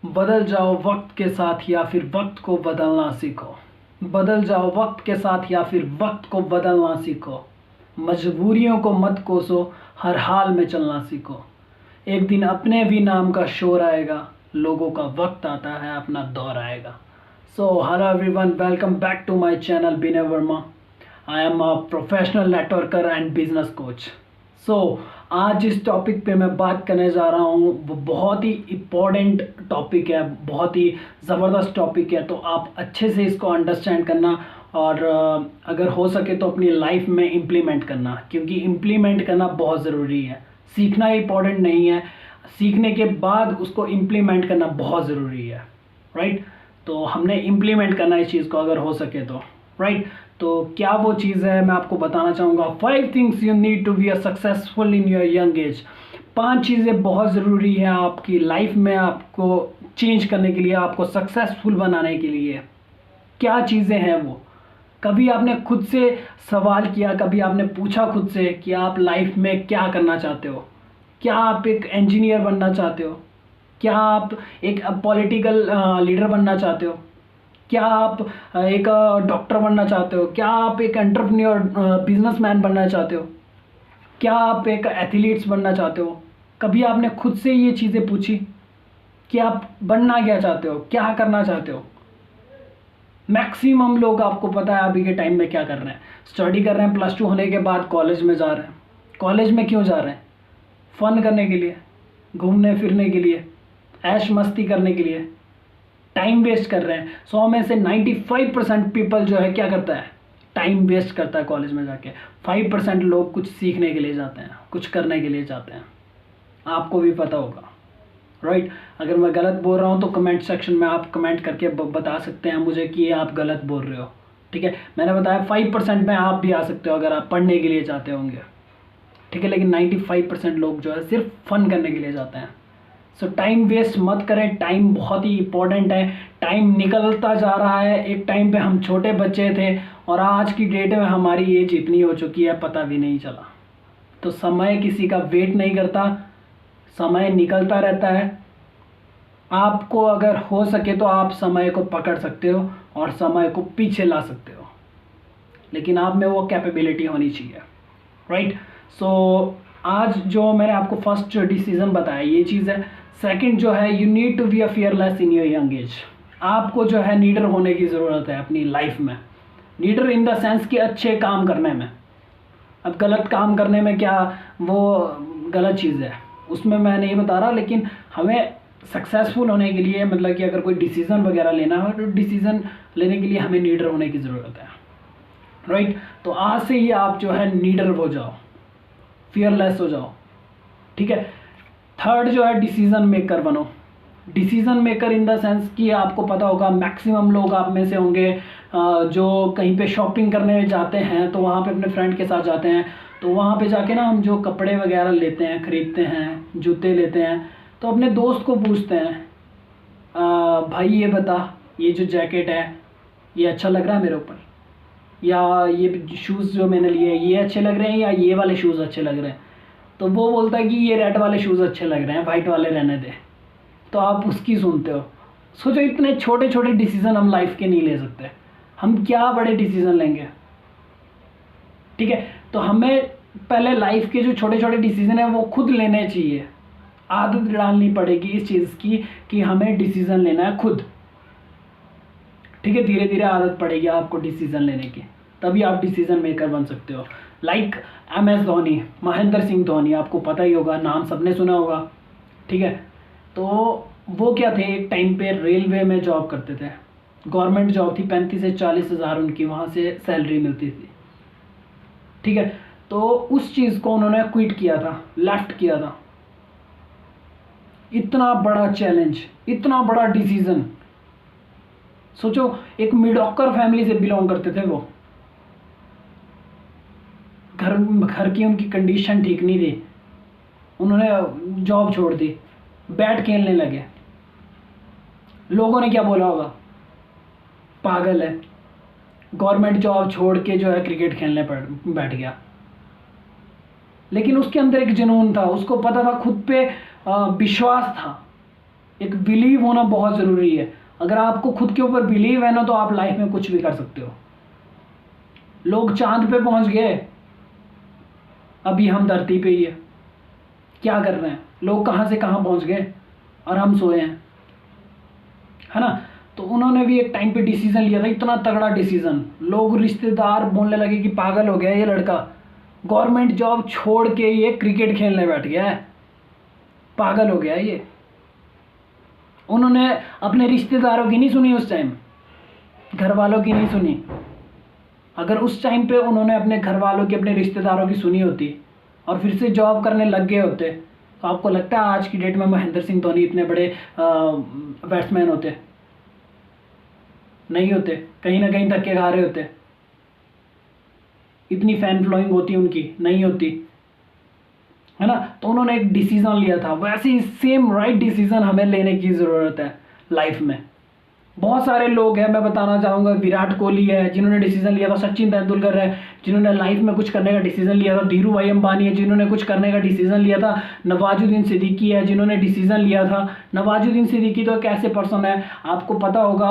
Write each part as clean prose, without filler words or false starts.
बदल जाओ वक्त के साथ या फिर वक्त को बदलना सीखो। बदल जाओ वक्त के साथ या फिर वक्त को बदलना सीखो। मजबूरियों को मत कोसो, हर हाल में चलना सीखो। एक दिन अपने भी नाम का शोर आएगा, लोगों का वक्त आता है अपना दौर आएगा। So hello everyone, welcome back to my channel Binay Verma. I am a professional networker and business coach. So आज जिस टॉपिक पे मैं बात करने जा रहा हूँ वो बहुत ही इम्पोर्टेंट टॉपिक है, बहुत ही ज़बरदस्त टॉपिक है। तो आप अच्छे से इसको अंडरस्टैंड करना और अगर हो सके तो अपनी लाइफ में इम्प्लीमेंट करना, क्योंकि इम्प्लीमेंट करना बहुत ज़रूरी है। सीखना इम्पोर्टेंट नहीं है, सीखने के बाद उसको इम्प्लीमेंट करना बहुत ज़रूरी है, राइट। तो हमने इम्प्लीमेंट करना इस चीज़ को अगर हो सके तो, राइट। तो क्या वो चीज़ है मैं आपको बताना चाहूँगा। 5 things you need to be a successful in your young age. 5 चीज़ें बहुत ज़रूरी है आपकी लाइफ में, आपको चेंज करने के लिए, आपको सक्सेसफुल बनाने के लिए। क्या चीज़ें हैं वो? कभी आपने खुद से सवाल किया, कभी आपने पूछा खुद से कि आप लाइफ में क्या करना चाहते हो? क्या आप एक इंजीनियर बनना चाहते हो? क्या आप एक पॉलिटिकल लीडर बनना चाहते हो? क्या आप एक डॉक्टर बनना चाहते हो? क्या आप एक एंटरप्रेन्योर बिजनेसमैन बनना चाहते हो? क्या आप एक एथलीट्स बनना चाहते हो? कभी आपने खुद से ये चीज़ें पूछी कि आप बनना क्या चाहते हो, क्या करना चाहते हो? मैक्सिमम लोग, आपको पता है अभी के टाइम में क्या कर रहे हैं, स्टडी कर रहे हैं, +2 होने के बाद कॉलेज में जा रहे हैं। कॉलेज में क्यों जा रहे हैं? फ़न करने के लिए, घूमने फिरने के लिए, ऐश मस्ती करने के लिए, टाइम वेस्ट कर रहे हैं। 100 में से 95% पीपल जो है क्या करता है, टाइम वेस्ट करता है कॉलेज में जाके। 5% लोग कुछ सीखने के लिए जाते हैं, कुछ करने के लिए जाते हैं। आपको भी पता होगा, राइट। अगर मैं गलत बोल रहा हूँ तो कमेंट सेक्शन में आप कमेंट करके बता सकते हैं मुझे कि आप गलत बोल रहे हो, ठीक है। मैंने बताया 5% में आप भी आ सकते हो अगर आप पढ़ने के लिए चाहते होंगे, ठीक है। लेकिन 95% लोग जो है सिर्फ फन करने के लिए जाते हैं। सो टाइम वेस्ट मत करें, टाइम बहुत ही इंपॉर्टेंट है। टाइम निकलता जा रहा है। एक टाइम पे हम छोटे बच्चे थे और आज की डेट में हमारी एज इतनी हो चुकी है पता भी नहीं चला। तो समय किसी का वेट नहीं करता, समय निकलता रहता है। आपको अगर हो सके तो आप समय को पकड़ सकते हो और समय को पीछे ला सकते हो, लेकिन आप में वो कैपेबिलिटी होनी चाहिए, राइट। सो आज जो मैंने आपको फर्स्ट जो डिसीजन बताया ये चीज़ है। सेकंड जो है, you need to be a fearless in your young age. आपको जो है नीडर होने की ज़रूरत है अपनी लाइफ में। नीडर इन द सेंस कि अच्छे काम करने में। अब गलत काम करने में क्या, वो गलत चीज़ है, उसमें मैं नहीं बता रहा। लेकिन हमें सक्सेसफुल होने के लिए, मतलब कि अगर कोई डिसीज़न वगैरह लेना हो तो डिसीज़न लेने के लिए हमें नीडर होने की ज़रूरत है, राइट। तो आज से ही आप जो है नीडर हो जाओ, फियरलेस हो जाओ, ठीक है। थर्ड जो है, डिसीज़न मेकर बनो। Decision maker in the sense कि आपको पता होगा मैक्सिमम लोग आप में से होंगे जो कहीं पे शॉपिंग करने जाते हैं तो वहाँ पे अपने फ्रेंड के साथ जाते हैं। तो वहाँ पे जाके ना हम जो कपड़े वगैरह लेते हैं, ख़रीदते हैं, जूते लेते हैं, तो अपने दोस्त को पूछते हैं, भाई ये बता, ये जो जैकेट है ये अच्छा लग रहा है मेरे ऊपर, या ये शूज़ जो मैंने लिए ये अच्छे लग रहे हैं, या ये वाले शूज़ अच्छे लग रहे हैं। तो वो बोलता है कि ये रेड वाले शूज़ अच्छे लग रहे हैं, वाइट वाले रहने दे। तो आप उसकी सुनते हो। सोचो, इतने छोटे छोटे डिसीज़न हम लाइफ के नहीं ले सकते, हम क्या बड़े डिसीज़न लेंगे, ठीक है। तो हमें पहले लाइफ के जो छोटे छोटे डिसीज़न हैं वो खुद लेने चाहिए। आदत डालनी पड़ेगी इस चीज़ की कि हमें डिसीज़न लेना है खुद, ठीक है। धीरे धीरे आदत पड़ेगी आपको डिसीज़न लेने की, तभी आप डिसीज़न मेकर बन सकते हो। लाइक MS धोनी, महेंद्र सिंह धोनी, आपको पता ही होगा, नाम सबने सुना होगा, ठीक है। तो वो क्या थे, एक टाइम पे रेलवे में जॉब करते थे, गवर्नमेंट जॉब थी, 35 से 40 हज़ार उनकी वहाँ से सैलरी मिलती थी, ठीक है। तो उस चीज़ को उन्होंने क्विट किया था, लेफ्ट किया था। इतना बड़ा चैलेंज, इतना बड़ा डिसीज़न। सोचो, एक मिडॉकर फैमिली से बिलोंग करते थे वो, घर घर की उनकी कंडीशन ठीक नहीं थी, उन्होंने जॉब छोड़ दी, बैट खेलने लगे। लोगों ने क्या बोला होगा, पागल है, गवर्नमेंट जॉब छोड़ के जो है क्रिकेट खेलने पर बैठ गया। लेकिन उसके अंदर एक जुनून था, उसको पता था, खुद पे विश्वास था, एक बिलीव होना बहुत ज़रूरी है। अगर आपको खुद के ऊपर बिलीव है ना तो आप लाइफ में कुछ भी कर सकते हो। लोग चांद पे पहुंच गए, अभी हम धरती पे ही है, क्या कर रहे हैं? लोग कहाँ से कहाँ पहुंच गए और हम सोए हैं, है ना। तो उन्होंने भी एक टाइम पे डिसीजन लिया था, इतना तगड़ा डिसीजन, लोग रिश्तेदार बोलने लगे कि पागल हो गया ये लड़का, गवर्नमेंट जॉब छोड़ के ये क्रिकेट खेलने बैठ गया है, पागल हो गया ये। उन्होंने अपने रिश्तेदारों की नहीं सुनी उस टाइम, घर वालों की नहीं सुनी। अगर उस टाइम पे उन्होंने अपने घर वालों की, अपने रिश्तेदारों की सुनी होती और फिर से जॉब करने लग गए होते, तो आपको लगता है आज की डेट में महेंद्र सिंह धोनी इतने बड़े बैट्समैन होते? नहीं होते, कहीं ना कहीं धक्के खा रहे होते। इतनी फैन फॉलोइंग होती उनकी नहीं होती, है ना। तो उन्होंने एक डिसीजन लिया था, वैसे ही सेम राइट डिसीजन हमें लेने की ज़रूरत है लाइफ में। बहुत सारे लोग हैं, मैं बताना चाहूँगा, विराट कोहली है जिन्होंने डिसीजन लिया था, सचिन तेंदुलकर है जिन्होंने लाइफ में कुछ करने का डिसीजन लिया था, धीरू भाई अंबानी है जिन्होंने कुछ करने का डिसीजन लिया था, नवाजुद्दीन सिद्दीकी है जिन्होंने डिसीजन लिया था। नवाजुद्दीन सिद्दीकी तो एक ऐसे पर्सन है, आपको पता होगा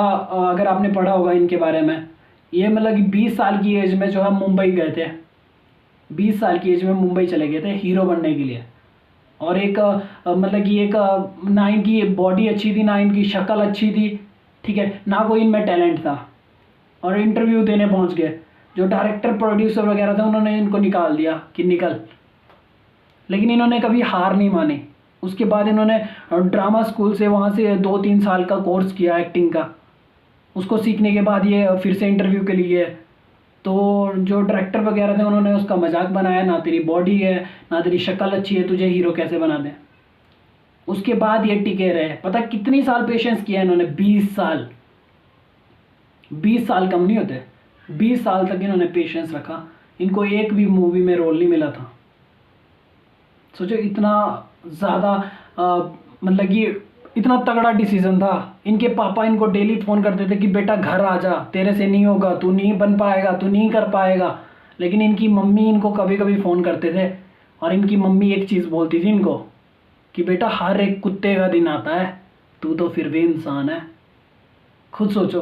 अगर आपने पढ़ा होगा इनके बारे में, ये मतलब कि 20 साल की एज में जो है मुंबई गए थे, 20 साल की एज में मुंबई चले गए थे हीरो बनने के लिए। और एक मतलब कि एक ना इनकी बॉडी अच्छी थी, ना इनकी शक्ल अच्छी थी, ठीक है, ना कोई इनमें टैलेंट था, और इंटरव्यू देने पहुंच गए। जो डायरेक्टर प्रोड्यूसर वगैरह थे उन्होंने इनको निकाल दिया कि निकल, लेकिन इन्होंने कभी हार नहीं मानी। उसके बाद इन्होंने ड्रामा स्कूल से वहाँ से 2-3 साल का कोर्स किया एक्टिंग का। उसको सीखने के बाद ये फिर से इंटरव्यू के लिए, तो जो डायरेक्टर वगैरह थे उन्होंने उसका मजाक बनाया, ना तेरी बॉडी है ना तेरी शक्ल अच्छी है, तुझे हीरो कैसे बना दें। उसके बाद ये टिके रहे, पता कितनी साल पेशेंस किया इन्होंने, 20 साल। 20 साल कम नहीं होते, 20 साल तक इन्होंने पेशेंस रखा। इनको एक भी मूवी में रोल नहीं मिला था। सोचो इतना ज़्यादा मतलब कि इतना तगड़ा डिसीजन था। इनके पापा इनको डेली फ़ोन करते थे कि बेटा घर आ जा, तेरे से नहीं होगा, तू नहीं बन पाएगा, तू नहीं कर पाएगा। लेकिन इनकी मम्मी इनको कभी कभी फ़ोन करते थे, और इनकी मम्मी एक चीज़ बोलती थी इनको कि बेटा हर एक कुत्ते का दिन आता है, तू तो फिर भी इंसान है। खुद सोचो,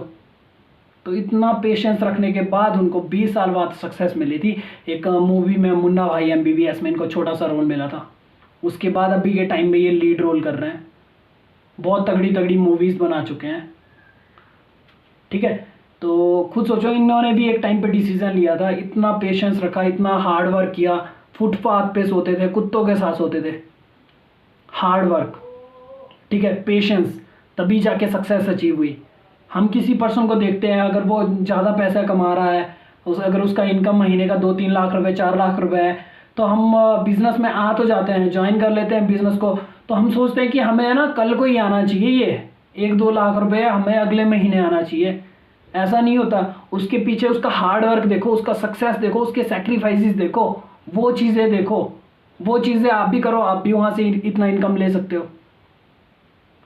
तो इतना पेशेंस रखने के बाद उनको 20 साल बाद सक्सेस मिली थी। एक मूवी में मुन्ना भाई MBBS में इनको छोटा सा रोल मिला था। उसके बाद अभी के टाइम में ये लीड रोल कर रहे हैं, बहुत तगड़ी तगड़ी मूवीज़ बना चुके हैं, ठीक है। तो खुद सोचो, इन्होंने भी एक टाइम पे डिसीजन लिया था, इतना पेशेंस रखा, इतना हार्ड वर्क किया, फुटपाथ पे सोते थे, कुत्तों के साथ सोते थे। हार्ड वर्क, ठीक है, पेशेंस, तभी जाके सक्सेस अचीव हुई। हम किसी पर्सन को देखते हैं, अगर वो ज़्यादा पैसा कमा रहा है, अगर उसका इनकम महीने का 2-3 लाख रुपए 4 लाख रुपए है, तो हम बिज़नेस में आ तो जाते हैं, ज्वाइन कर लेते हैं बिज़नेस को, तो हम सोचते हैं कि हमें ना कल को ही आना चाहिए, ये 1-2 लाख रुपए हमें अगले महीने आना चाहिए। ऐसा नहीं होता, उसके पीछे उसका हार्ड वर्क देखो, उसका सक्सेस देखो, उसके सेक्रीफाइसेस देखो, वो चीज़ें देखो, वो चीज़ें आप भी करो, आप भी वहाँ से इतना इनकम ले सकते हो,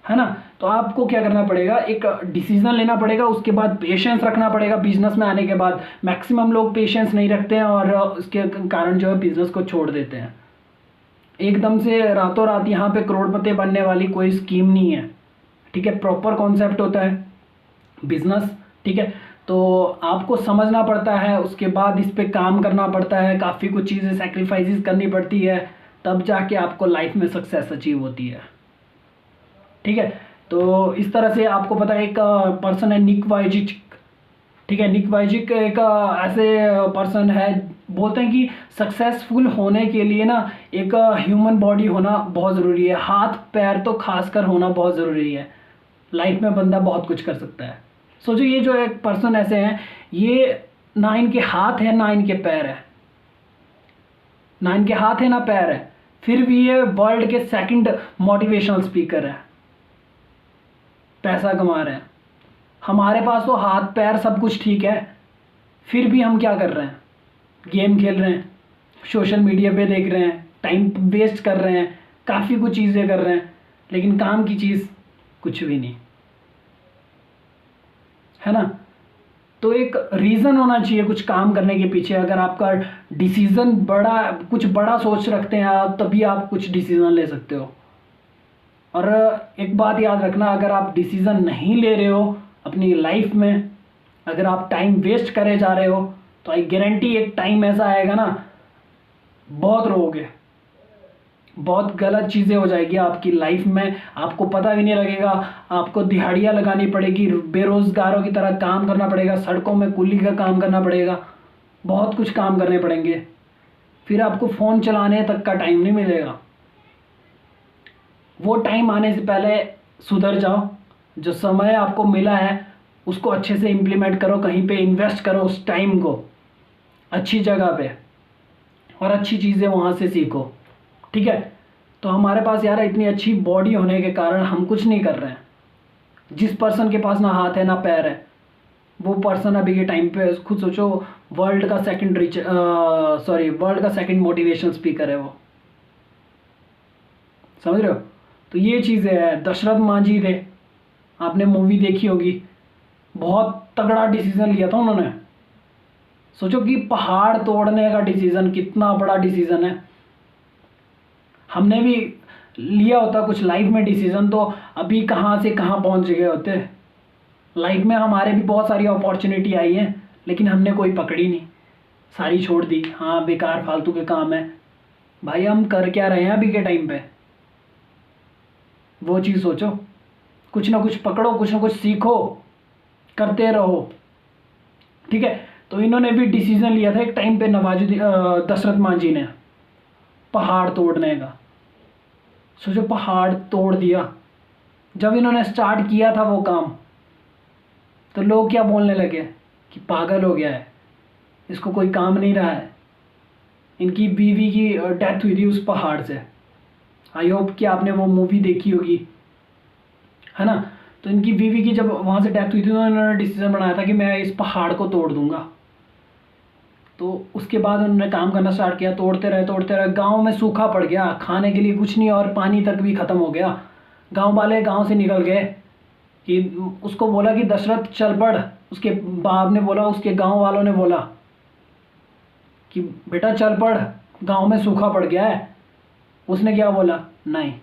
है ना। तो आपको क्या करना पड़ेगा, एक डिसीजन लेना पड़ेगा, उसके बाद पेशेंस रखना पड़ेगा। बिजनेस में आने के बाद मैक्सिमम लोग पेशेंस नहीं रखते हैं और उसके कारण जो है बिजनेस को छोड़ देते हैं। एकदम से रातों रात यहाँ पे करोड़पति बनने वाली कोई स्कीम नहीं है, ठीक है। प्रॉपर कॉन्सेप्ट होता है बिजनेस, ठीक है। तो आपको समझना पड़ता है, उसके बाद इस पे काम करना पड़ता है, काफ़ी कुछ चीज़ें सेक्रीफाइसेस करनी पड़ती है, तब जाके आपको लाइफ में सक्सेस अचीव होती है, ठीक है। तो इस तरह से आपको पता है, एक पर्सन है निक वाइजिक, ठीक है। निक वाइजिक एक ऐसे पर्सन है, बोलते हैं कि सक्सेसफुल होने के लिए ना एक ह्यूमन बॉडी होना बहुत ज़रूरी है, हाथ पैर तो खासकर होना बहुत ज़रूरी है। लाइफ में बंदा बहुत कुछ कर सकता है। सोचो ये जो एक पर्सन ऐसे हैं, ये ना इनके हाथ है ना इनके पैर है, ना इनके हाथ है ना पैर है, फिर भी ये वर्ल्ड के सेकंड मोटिवेशनल स्पीकर है, पैसा कमा रहे हैं। हमारे पास तो हाथ पैर सब कुछ ठीक है, फिर भी हम क्या कर रहे हैं, गेम खेल रहे हैं, सोशल मीडिया पे देख रहे हैं, टाइम वेस्ट कर रहे हैं, काफ़ी कुछ चीज़ें कर रहे हैं, लेकिन काम की चीज़ कुछ भी नहीं, है ना। तो एक रीज़न होना चाहिए कुछ काम करने के पीछे। अगर आपका डिसीज़न बड़ा, कुछ बड़ा सोच रखते हैं आप, तभी आप कुछ डिसीज़न ले सकते हो। और एक बात याद रखना, अगर आप डिसीज़न नहीं ले रहे हो अपनी लाइफ में, अगर आप टाइम वेस्ट करे जा रहे हो, तो आई गारंटी एक टाइम ऐसा आएगा ना, बहुत रोओगे, बहुत गलत चीज़ें हो जाएगी आपकी लाइफ में, आपको पता भी नहीं लगेगा, आपको दिहाड़ियाँ लगानी पड़ेगी, बेरोज़गारों की तरह काम करना पड़ेगा, सड़कों में कुली का काम करना पड़ेगा, बहुत कुछ काम करने पड़ेंगे, फिर आपको फ़ोन चलाने तक का टाइम नहीं मिलेगा। वो टाइम आने से पहले सुधर जाओ, जो समय आपको मिला है उसको अच्छे से इम्प्लीमेंट करो, कहीं पे इन्वेस्ट करो उस टाइम को अच्छी जगह पे, और अच्छी चीज़ें वहाँ से सीखो, ठीक है। तो हमारे पास यार इतनी अच्छी बॉडी होने के कारण हम कुछ नहीं कर रहे हैं। जिस पर्सन के पास ना हाथ है ना पैर है, वो पर्सन अभी के टाइम पे खुद सोचो, वर्ल्ड का सेकंड मोटिवेशनल स्पीकर है वो, समझ रहे हो। तो ये चीज़ें है। दशरथ मांझी थे, आपने मूवी देखी होगी, बहुत तगड़ा डिसीजन लिया था उन्होंने। सोचो कि पहाड़ तोड़ने का डिसीजन कितना बड़ा डिसीजन है। हमने भी लिया होता कुछ लाइफ में डिसीजन, तो अभी कहाँ से कहाँ पहुँच गए होते। लाइफ में हमारे भी बहुत सारी अपॉर्चुनिटी आई है, लेकिन हमने कोई पकड़ी नहीं, सारी छोड़ दी। हाँ, बेकार फालतू के काम है। भाई हम कर क्या रहे हैं अभी के टाइम पे, वो चीज़ सोचो। कुछ ना कुछ पकड़ो, कुछ ना कुछ सीखो, करते रहो, ठीक है। तो इन्होंने भी डिसीजन लिया था एक टाइम पे, दशरथ मांझी ने, पहाड़ तोड़ने का। सोचो, पहाड़ तोड़ दिया। जब इन्होंने स्टार्ट किया था वो काम, तो लोग क्या बोलने लगे कि पागल हो गया है, इसको कोई काम नहीं रहा है। इनकी बीवी की डेथ हुई थी उस पहाड़ से। आई होप कि आपने वो मूवी देखी होगी, है ना। तो इनकी बीवी की जब वहाँ से डेथ हुई थी, तो इन्होंने डिसीजन बनाया था कि मैं इस पहाड़ को तोड़ दूंगा। तो उसके बाद उन्होंने काम करना स्टार्ट किया, तोड़ते रहे। गांव में सूखा पड़ गया, खाने के लिए कुछ नहीं, और पानी तक भी ख़त्म हो गया। गांव वाले गांव से निकल गए कि उसको बोला कि दशरथ चल पड़। उसके बाप ने बोला, उसके गांव वालों ने बोला कि बेटा चल पड़, गांव में सूखा पड़ गया है। उसने क्या बोला, नहीं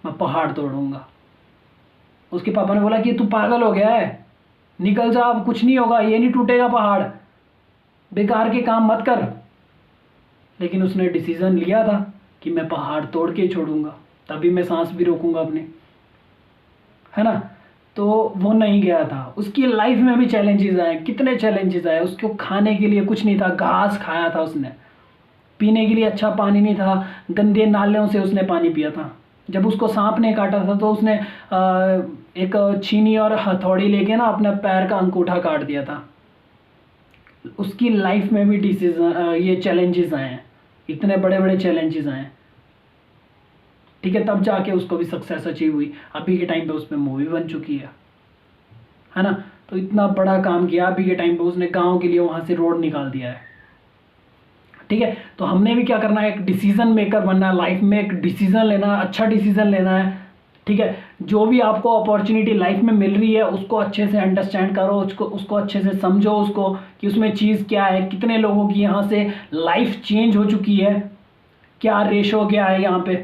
मैं पहाड़ तोड़ूंगा। उसके पापा ने बोला कि तू पागल हो गया है, निकल जा, अब कुछ नहीं होगा, ये नहीं टूटेगा पहाड़, बेकार के काम मत कर। लेकिन उसने डिसीजन लिया था कि मैं पहाड़ तोड़ के छोड़ूंगा, तभी मैं सांस भी रोकूंगा अपनी, है ना। तो वो नहीं गया था। उसकी लाइफ में भी चैलेंजेस आए, कितने चैलेंजेस आए। उसको खाने के लिए कुछ नहीं था, घास खाया था उसने। पीने के लिए अच्छा पानी नहीं था, गंदे नालों से उसने पानी पिया था। जब उसको सांप ने काटा था, तो उसने एक छीनी और हथौड़ी लेके ना अपने पैर का अंगूठा काट दिया था। उसकी लाइफ में भी ये चैलेंजेस आए हैं, इतने बड़े बड़े चैलेंजेस आए हैं, ठीक है। तब जाके उसको भी सक्सेस अचीव हुई। अभी के टाइम पे उस पर मूवी बन चुकी है ना। तो इतना बड़ा काम किया अभी के टाइम पे उसने, गांव के लिए वहाँ से रोड निकाल दिया है, ठीक है। तो हमने भी क्या करना है, एक डिसीजन मेकर बनना है लाइफ में, एक डिसीजन लेना है, अच्छा डिसीजन लेना है, ठीक है। जो भी आपको अपॉर्चुनिटी लाइफ में मिल रही है, उसको अच्छे से अंडरस्टैंड करो, उसको अच्छे से समझो, उसको कि उसमें चीज़ क्या है, कितने लोगों की यहाँ से लाइफ चेंज हो चुकी है, क्या रेशो क्या है यहाँ पे,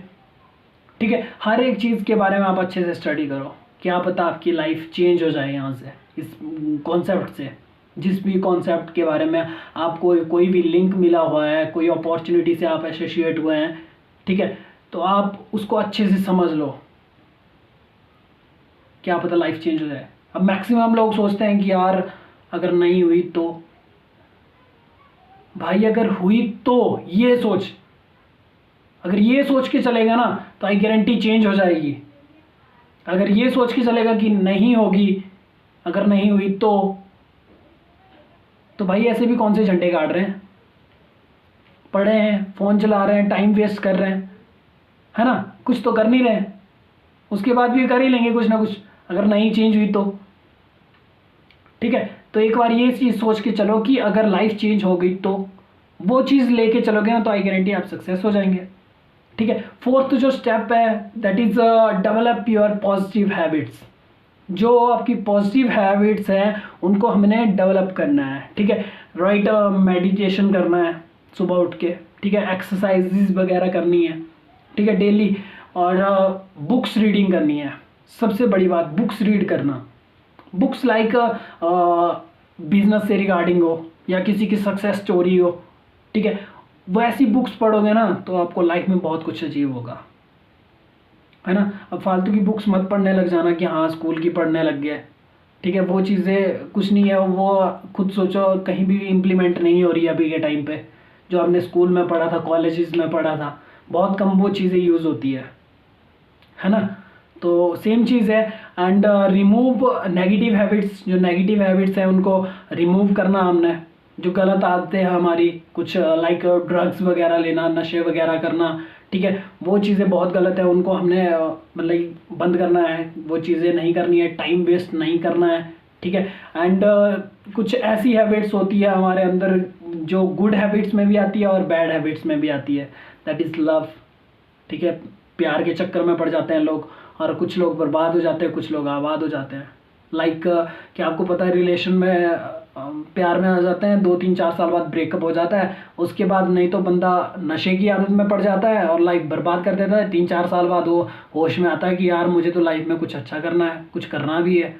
ठीक है। हर एक चीज़ के बारे में आप अच्छे से स्टडी करो, क्या पता आपकी लाइफ चेंज हो जाए यहाँ से, इस कॉन्सेप्ट से। जिस भी कॉन्सेप्ट के बारे में आपको कोई भी लिंक मिला हुआ है, कोई अपॉर्चुनिटी से आप एसोसिएट हुए हैं, ठीक है, तो आप उसको अच्छे से समझ लो, क्या पता लाइफ चेंज हो जाए। अब मैक्सिमम लोग सोचते हैं कि यार अगर नहीं हुई तो, भाई अगर हुई तो ये सोच, अगर ये सोच के चलेगा ना, तो आई गारंटी चेंज हो जाएगी। अगर ये सोच के चलेगा कि नहीं होगी, अगर नहीं हुई तो भाई ऐसे भी कौन से झंडे गाड़ रहे हैं, पढ़े हैं, फ़ोन चला रहे हैं, टाइम वेस्ट कर रहे हैं, है ना, कुछ तो कर नहीं रहे हैं। उसके बाद भी कर ही लेंगे कुछ ना कुछ, अगर नहीं चेंज हुई तो, ठीक है। तो एक बार ये चीज़ सोच के चलो कि अगर लाइफ चेंज हो गई तो, वो चीज़ लेके चलोगे ना, तो आई गारंटी आप सक्सेस हो जाएंगे, ठीक है। फोर्थ जो स्टेप है, that is develop your positive habits. जो आपकी पॉजिटिव हैबिट्स हैं उनको हमने डेवलप करना है, ठीक है। राइट, मेडिटेशन करना है सुबह उठ के, ठीक है, एक्सरसाइजेज वगैरह करनी है, ठीक है, डेली। और बुक्स रीडिंग करनी है। सबसे बड़ी बात, बुक्स रीड करना। बुक्स लाइक बिजनेस से रिगार्डिंग हो या किसी की सक्सेस स्टोरी हो, ठीक है, वैसी बुक्स पढ़ोगे ना तो आपको लाइफ में बहुत कुछ अचीव होगा, है ना। अब फालतू की बुक्स मत पढ़ने लग जाना कि हाँ स्कूल की पढ़ने लग गए, ठीक है, वो चीज़ें कुछ नहीं है। वो खुद सोचो कहीं भी इम्प्लीमेंट नहीं हो रही है अभी के टाइम पे। जो आपने स्कूल में पढ़ा था, कॉलेजेस में पढ़ा था, बहुत कम वो चीज़ें यूज़ होती है ना। तो सेम चीज़ है। And remove negative habits. जो नेगेटिव हैबिट्स हैं उनको रिमूव करना हमने। जो गलत आदतें हैं हमारी, कुछ लाइक ड्रग्स वगैरह लेना, नशे वगैरह करना, ठीक है, वो चीज़ें बहुत गलत है। उनको हमने मतलब बंद करना है, वो चीज़ें नहीं करनी है, टाइम वेस्ट नहीं करना है, ठीक है। एंड कुछ ऐसी हैबिट्स होती है हमारे अंदर जो गुड हैबिट्स में भी आती है और बैड हैबिट्स में भी आती है। दैट इज़ लव, ठीक है। प्यार के चक्कर में पड़ जाते हैं लोग, और कुछ लोग बर्बाद हो जाते हैं, कुछ लोग आबाद हो जाते हैं। लाइक क्या आपको पता है, रिलेशन में प्यार में आ जाते हैं, 2-3-4 साल बाद ब्रेकअप हो जाता है, उसके बाद नहीं तो बंदा नशे की आदत में पड़ जाता है और लाइफ बर्बाद कर देता है। 3-4 साल बाद वो होश में आता है कि यार मुझे तो लाइफ में कुछ अच्छा करना है, कुछ करना भी है,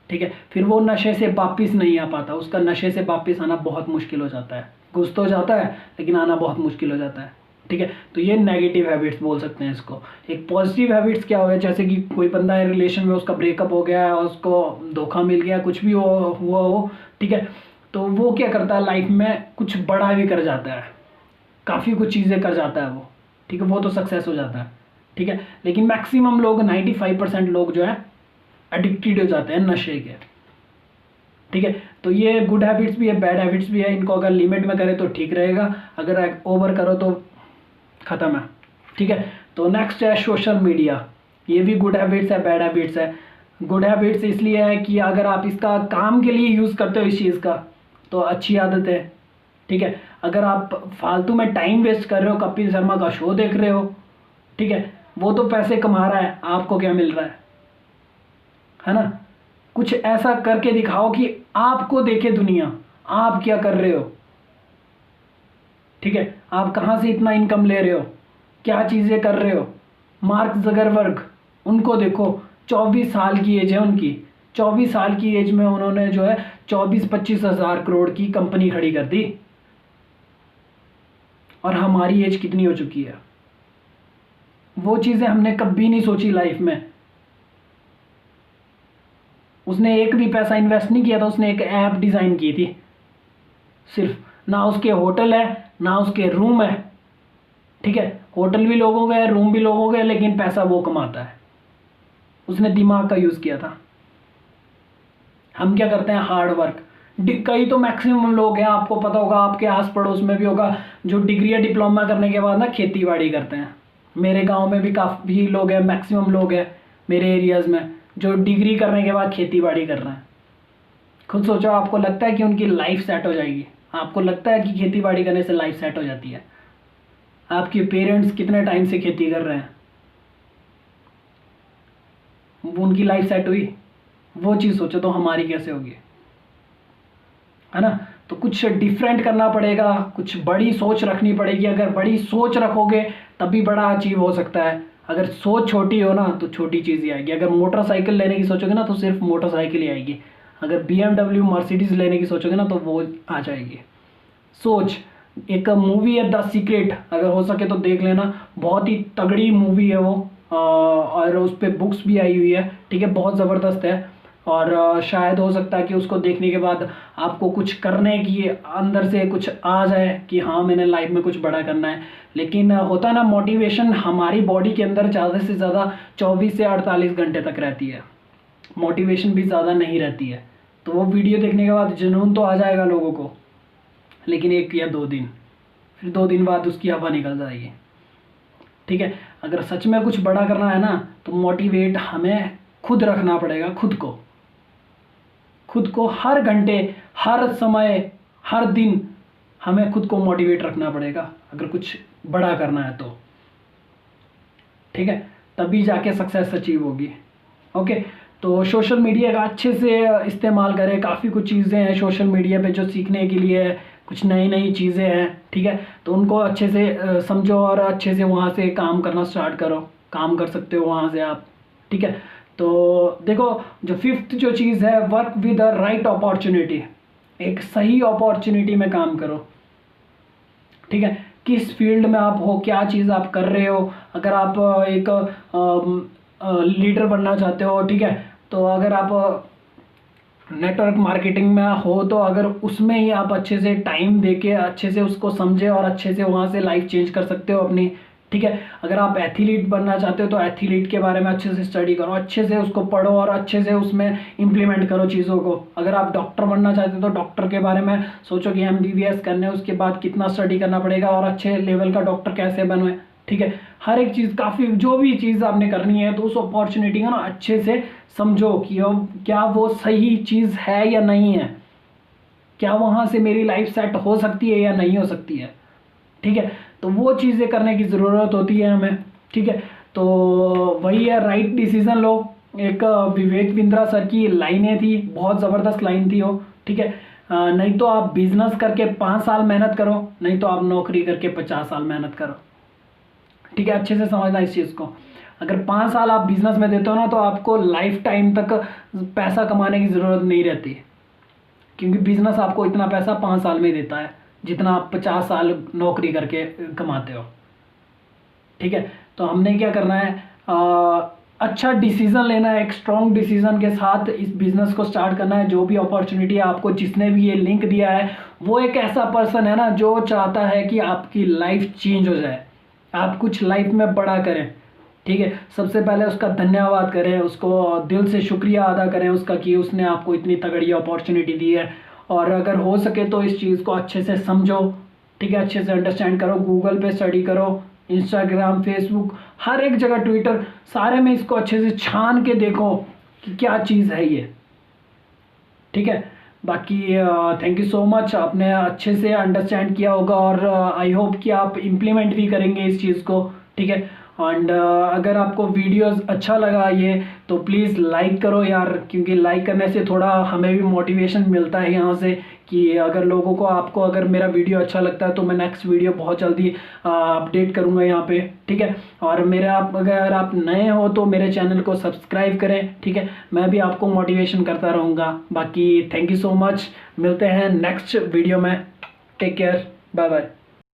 ठीक है। फिर वो नशे से वापस नहीं आ पाता, उसका नशे से वापस आना बहुत मुश्किल हो जाता है। घुस तो जाता है लेकिन आना बहुत मुश्किल हो जाता है, ठीक है। तो ये नेगेटिव हैबिट्स बोल सकते हैं इसको। एक पॉजिटिव हैबिट्स क्या हो गया, जैसे कि कोई बंदा है रिलेशन में, उसका ब्रेकअप हो गया है और उसको धोखा मिल गया, कुछ भी हुआ हो, ठीक है, तो वो क्या करता है लाइफ में, कुछ बड़ा भी कर जाता है, काफ़ी कुछ चीज़ें कर जाता है वो, ठीक है, वो तो सक्सेस हो जाता है, ठीक है। लेकिन मैक्सिमम लोग 95% लोग जो है एडिक्टेड हो जाते हैं नशे के, ठीक है। तो ये गुड हैबिट्स भी है, बैड हैबिट्स भी है। इनको अगर लिमिट में करें तो ठीक रहेगा, अगर ओवर करो तो ख़त्म है, ठीक है। तो नेक्स्ट है सोशल मीडिया। ये भी गुड हैबिट्स है, बैड हैबिट्स है। गुड हैबिट्स इसलिए है कि अगर आप इसका काम के लिए यूज़ करते हो इस चीज़ का तो अच्छी आदत है, ठीक है। अगर आप फालतू में टाइम वेस्ट कर रहे हो, कपिल शर्मा का शो देख रहे हो, ठीक है, वो तो पैसे कमा रहा है, आपको क्या मिल रहा है ना। कुछ ऐसा करके दिखाओ कि आपको देखे दुनिया, आप क्या कर रहे हो, ठीक है, आप कहाँ से इतना इनकम ले रहे हो, क्या चीज़ें कर रहे हो। मार्क जगरबर्ग, उनको देखो, 24 साल की एज है उनकी, 24 साल की एज में उन्होंने जो है 24-25 हज़ार करोड़ की कंपनी खड़ी कर दी। और हमारी एज कितनी हो चुकी है, वो चीज़ें हमने कभी नहीं सोची लाइफ में। उसने एक भी पैसा इन्वेस्ट नहीं किया था, उसने एक ऐप डिज़ाइन की थी सिर्फ। ना उसके होटल है ना उसके रूम है, ठीक है, होटल भी लोगों का है, रूम भी लोगों का है, लेकिन पैसा वो कमाता है। उसने दिमाग का यूज़ किया था। हम क्या करते हैं, हार्ड वर्क। कई तो मैक्सिमम लोग हैं, आपको पता होगा, आपके आस पड़ोस में भी होगा, जो डिग्री या डिप्लोमा करने के बाद ना खेती बाड़ी करते हैं। मेरे गांव में भी काफ़ी लोग हैं, मैक्सिमम लोग हैं मेरे एरियाज़ में जो डिग्री करने के बाद खेती बाड़ी कर रहे हैं। खुद सोचो, आपको लगता है कि उनकी लाइफ सेट हो जाएगी? आपको लगता है कि खेती बाड़ी करने से लाइफ सेट हो जाती है? आपके पेरेंट्स कितने टाइम से खेती कर रहे हैं, उनकी लाइफ सेट हुई? वो चीज़ सोचो तो हमारी कैसे होगी, है ना। तो कुछ डिफरेंट करना पड़ेगा, कुछ बड़ी सोच रखनी पड़ेगी। अगर बड़ी सोच रखोगे तभी बड़ा अचीव हो सकता है। अगर सोच छोटी हो ना तो छोटी चीज़ ही आएगी। अगर मोटरसाइकिल लेने की सोचोगे ना तो सिर्फ मोटरसाइकिल ही आएगी। अगर BMW मर्सिडीज लेने की सोचोगे ना तो वो आ जाएगी। सोच। एक मूवी है द सीक्रेट, अगर हो सके तो देख लेना, बहुत ही तगड़ी मूवी है वो, और उस पर बुक्स भी आई हुई है, ठीक है, बहुत ज़बरदस्त है। और शायद हो सकता है कि उसको देखने के बाद आपको कुछ करने की अंदर से कुछ आ जाए कि हाँ मैंने लाइफ में कुछ बड़ा करना है। लेकिन होता है ना, मोटिवेशन हमारी बॉडी के अंदर ज़्यादा से ज़्यादा 24 से 48 घंटे तक रहती है, मोटिवेशन भी ज़्यादा नहीं रहती है। तो वो वीडियो देखने के बाद जुनून तो आ जाएगा लोगों को, लेकिन 1 या 2 दिन, फिर 2 दिन बाद उसकी हवा निकल जाएगी, ठीक है। अगर सच में कुछ बड़ा करना है ना तो मोटिवेट हमें खुद रखना पड़ेगा, खुद को हर घंटे, हर समय, हर दिन हमें खुद को मोटिवेट रखना पड़ेगा अगर कुछ बड़ा करना है तो, ठीक है, तभी जाके सक्सेस अचीव होगी। ओके, तो सोशल मीडिया का अच्छे से इस्तेमाल करें। काफ़ी कुछ चीज़ें हैं सोशल मीडिया पे जो सीखने के लिए है, कुछ नई नई चीज़ें हैं, ठीक है, तो उनको अच्छे से समझो और अच्छे से वहाँ से काम करना स्टार्ट करो। काम कर सकते हो वहाँ से आप, ठीक है। तो देखो, जो फिफ्थ जो चीज़ है, work with the right opportunity, एक सही अपॉर्चुनिटी में काम करो, ठीक है। किस फील्ड में आप हो, क्या चीज़ आप कर रहे हो, अगर आप एक लीडर बनना चाहते हो, ठीक है, तो अगर आप नेटवर्क मार्केटिंग में हो तो अगर उसमें ही आप अच्छे से टाइम देके अच्छे से उसको समझे और अच्छे से वहाँ से लाइफ चेंज कर सकते हो अपनी, ठीक है। अगर आप एथलीट बनना चाहते हो तो एथलीट के बारे में अच्छे से स्टडी करो, अच्छे से उसको पढ़ो और अच्छे से उसमें इम्प्लीमेंट करो चीज़ों को। अगर आप डॉक्टर बनना चाहते हो तो डॉक्टर के बारे में सोचो कि MBBS करने उसके बाद कितना स्टडी करना पड़ेगा और अच्छे लेवल का डॉक्टर कैसे बने, ठीक है। हर एक चीज़, काफ़ी जो भी चीज़ आपने करनी है तो उस अपॉर्चुनिटी का ना अच्छे से समझो कि क्या वो सही चीज़ है या नहीं है, क्या वहाँ से मेरी लाइफ सेट हो सकती है या नहीं हो सकती है, ठीक है। तो वो चीज़ें करने की ज़रूरत होती है हमें, ठीक है। तो वही है, राइट डिसीज़न लो। एक विवेक बिंद्रा सर की लाइनें थी, बहुत ज़बरदस्त लाइन थी वो, ठीक है। नहीं तो आप बिजनेस करके 5 साल मेहनत करो, नहीं तो आप नौकरी करके 50 साल मेहनत करो, ठीक है। अच्छे से समझना इस चीज़ को। अगर 5 साल आप बिजनेस में देते हो ना तो आपको लाइफ टाइम तक पैसा कमाने की ज़रूरत नहीं रहती, क्योंकि बिजनेस आपको इतना पैसा 5 साल में देता है जितना आप 50 साल नौकरी करके कमाते हो, ठीक है। तो हमने क्या करना है, अच्छा डिसीजन लेना है, एक स्ट्रॉन्ग डिसीजन के साथ इस बिज़नेस को स्टार्ट करना है। जो भी अपॉर्चुनिटी है आपको, जिसने भी ये लिंक दिया है, वो एक ऐसा पर्सन है ना जो चाहता है कि आपकी लाइफ चेंज हो जाए, आप कुछ लाइफ में बड़ा करें, ठीक है। सबसे पहले उसका धन्यवाद करें, उसको दिल से शुक्रिया अदा करें उसका कि उसने आपको इतनी तगड़ी अपॉर्चुनिटी दी है। और अगर हो सके तो इस चीज़ को अच्छे से समझो, ठीक है, अच्छे से अंडरस्टैंड करो, गूगल पे स्टडी करो, इंस्टाग्राम, फेसबुक, हर एक जगह, ट्विटर, सारे में इसको अच्छे से छान के देखो कि क्या चीज़ है ये, ठीक है। बाकी थैंक यू सो मच, आपने अच्छे से अंडरस्टैंड किया होगा और आई होप कि आप इम्प्लीमेंट भी करेंगे इस चीज़ को, ठीक है। एंड अगर आपको वीडियोस अच्छा लगा ये तो प्लीज़ लाइक करो यार, क्योंकि लाइक करने से थोड़ा हमें भी मोटिवेशन मिलता है यहाँ से कि अगर लोगों को, आपको अगर मेरा वीडियो अच्छा लगता है तो मैं नेक्स्ट वीडियो बहुत जल्दी अपडेट करूँगा यहाँ पे, ठीक है। और अगर आप नए हो तो मेरे चैनल को सब्सक्राइब करें, ठीक है, मैं भी आपको मोटिवेशन करता रहूँगा। बाकी थैंक यू सो मच, मिलते हैं नेक्स्ट वीडियो में, टेक केयर, बाय बाय।